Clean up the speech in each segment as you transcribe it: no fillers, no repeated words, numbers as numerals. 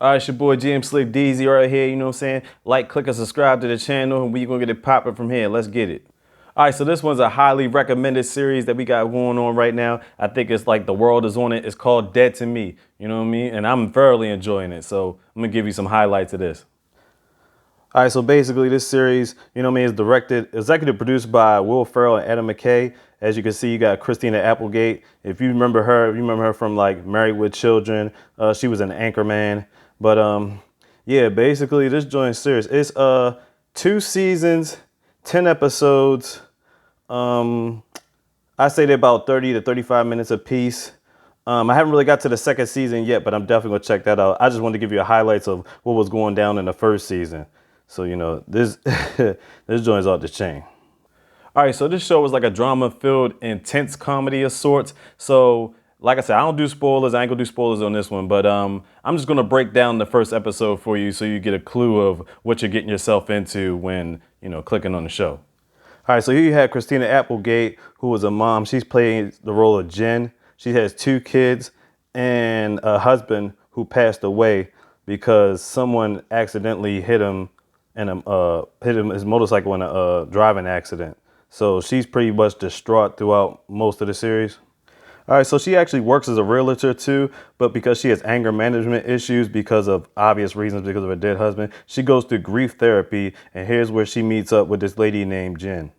All right, it's your boy GM Slickdeezy right here. You know what I'm saying? Like, click, and subscribe to the channel, and we gonna get it popping from here. Let's get it. All right, so this one's a highly recommended series that we got going on right now. I think it's like the world is on it. It's called Dead to Me. You know what I mean? And I'm thoroughly enjoying it. So I'm gonna give you some highlights of this. All right, so basically this series, you know what I mean, is directed, executive produced by Will Ferrell and Adam McKay. As you can see, you got Christina Applegate. If you remember her, from like Married with Children. She was an Anchorman. But yeah, basically this joint series. It's 2 seasons, 10 episodes. Um, I say they're about 30 to 35 minutes a piece. I haven't really got to the second season yet, but I'm definitely gonna check that out. I just wanted to give you highlights of what was going down in the first season. So you know this this joint's off the chain. All right, so this show was like a drama-filled, intense comedy of sorts. So, like I said, I don't do spoilers. I ain't gonna do spoilers on this one, but I'm just gonna break down the first episode for you so you get a clue of what you're getting yourself into when clicking on the show. All right, so here you have Christina Applegate, who was a mom. She's playing the role of Jen. She has 2 kids and a husband who passed away because someone accidentally hit him and hit him his motorcycle in a driving accident. So she's pretty much distraught throughout most of the series. All right, so she actually works as a realtor too, but because she has anger management issues because of obvious reasons, because of her dead husband, she goes through grief therapy, and here's where she meets up with this lady named Jen.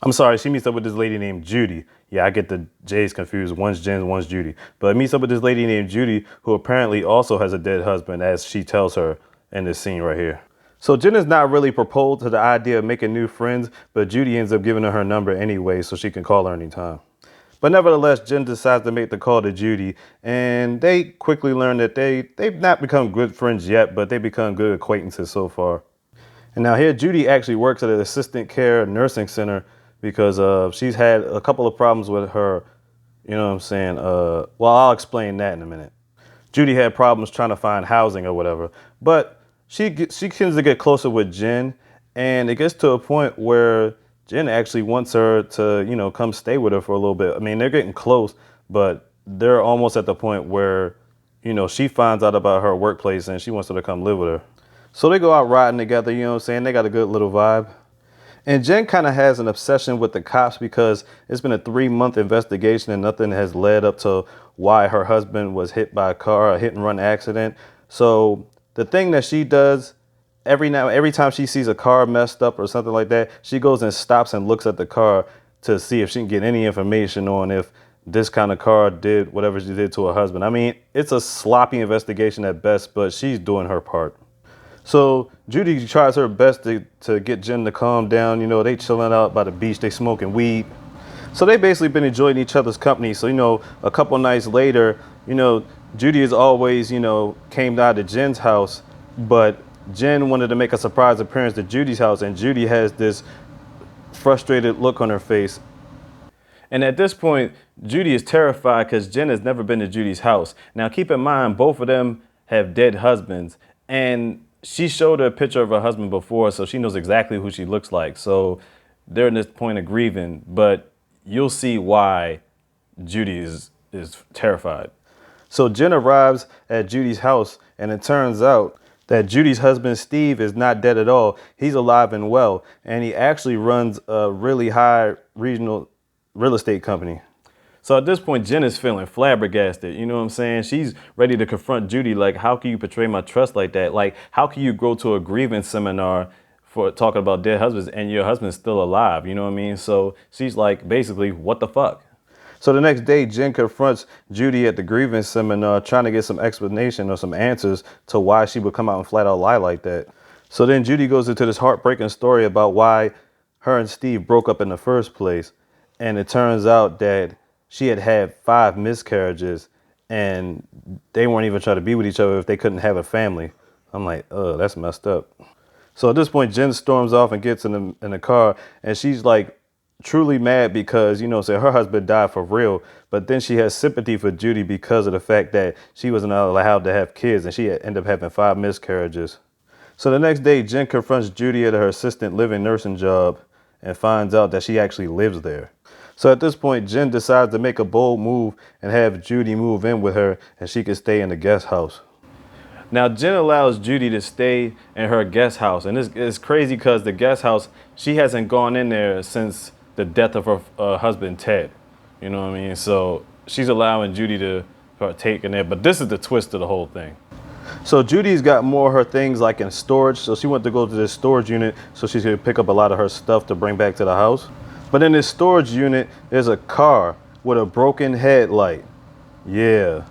I'm sorry, she meets up with this lady named Judy. Yeah, I get the J's confused. One's Jen, one's Judy. But meets up with this lady named Judy, who apparently also has a dead husband, as she tells her in this scene right here. So Jen is not really proposed to the idea of making new friends, but Judy ends up giving her number anyway so she can call her anytime. But nevertheless, Jen decides to make the call to Judy, and they quickly learn that they've not become good friends yet, but they become good acquaintances so far. And now here, Judy actually works at an assistant care nursing center because she's had a couple of problems with her, you know what I'm saying? Well, I'll explain that in a minute. Judy had problems trying to find housing or whatever, but she tends to get closer with Jen, and it gets to a point where Jen actually wants her to, come stay with her for a little bit. I mean, they're getting close, but they're almost at the point where, she finds out about her workplace and she wants her to come live with her. So they go out riding together, you know what I'm saying? They got a good little vibe. And Jen kind of has an obsession with the cops because it's been a 3-month investigation and nothing has led up to why her husband was hit by a car, a hit and run accident. So the thing that she does every time she sees a car messed up or something like that, she goes and stops and looks at the car to see if she can get any information on if this kind of car did whatever she did to her husband. I mean, it's a sloppy investigation at best, but she's doing her part. So Judy tries her best to get Jen to calm down. They chilling out by the beach, they smoking weed. So they basically been enjoying each other's company. So, a couple nights later, Judy has always, came down to Jen's house, but Jen wanted to make a surprise appearance at Judy's house, and Judy has this frustrated look on her face. And at this point, Judy is terrified because Jen has never been to Judy's house. Now, keep in mind, both of them have dead husbands, and she showed her a picture of her husband before, so she knows exactly who she looks like. So they're in this point of grieving, but you'll see why Judy is terrified. So Jen arrives at Judy's house, and it turns out that Judy's husband, Steve, is not dead at all. He's alive and well, and he actually runs a really high regional real estate company. So at this point, Jen is feeling flabbergasted. You know what I'm saying? She's ready to confront Judy. Like, how can you betray my trust like that? Like, how can you go to a grievance seminar for talking about dead husbands and your husband's still alive? You know what I mean? So she's like, basically, what the fuck? So the next day, Jen confronts Judy at the grievance seminar, trying to get some explanation or some answers to why she would come out and flat out lie like that. So then Judy goes into this heartbreaking story about why her and Steve broke up in the first place. And it turns out that she had had 5 miscarriages, and they weren't even trying to be with each other if they couldn't have a family. I'm like, oh, that's messed up. So at this point, Jen storms off and gets in the car, and she's like truly mad because, say her husband died for real. But then she has sympathy for Judy because of the fact that she wasn't allowed to have kids, and she had ended up having 5 miscarriages. So the next day, Jen confronts Judy at her assistant living nursing job and finds out that she actually lives there. So at this point, Jen decides to make a bold move and have Judy move in with her, and she can stay in the guest house. Now, Jen allows Judy to stay in her guest house. And it's crazy because the guest house, she hasn't gone in there since the death of her husband, Ted. You know what I mean? So she's allowing Judy to partake in there. But this is the twist of the whole thing. So Judy's got more of her things like in storage. So she went to go to this storage unit so she could pick up a lot of her stuff to bring back to the house. But in this storage unit, there's a car with a broken headlight. Yeah,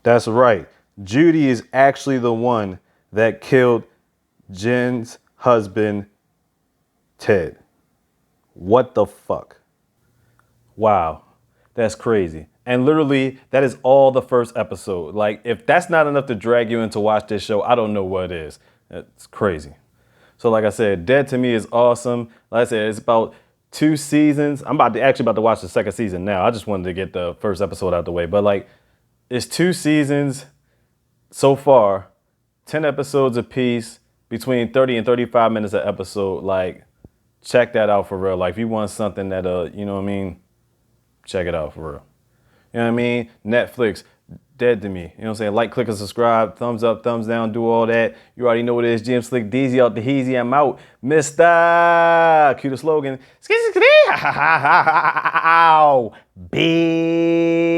that's right. Judy is actually the one that killed Jen's husband, Ted. What the fuck? Wow, that's crazy. And literally, that is all the first episode. Like, if that's not enough to drag you in to watch this show, I don't know what is. It's crazy. So like I said, Dead to Me is awesome. Like I said, it's about 2 seasons. I'm actually about to watch the second season now. I just wanted to get the first episode out the way. But like, it's 2 seasons so far, 10 episodes apiece, between 30 and 35 minutes an episode. Like, check that out for real. Like, if you want something that, you know what I mean, check it out for real. You know what I mean? Netflix, Dead to Me. You know what I'm saying? Like, click, and subscribe. Thumbs up, thumbs down, do all that. You already know what it is. Jim Slickdeezy out the Heezy. I'm out. Mr. Cue the slogan. Big.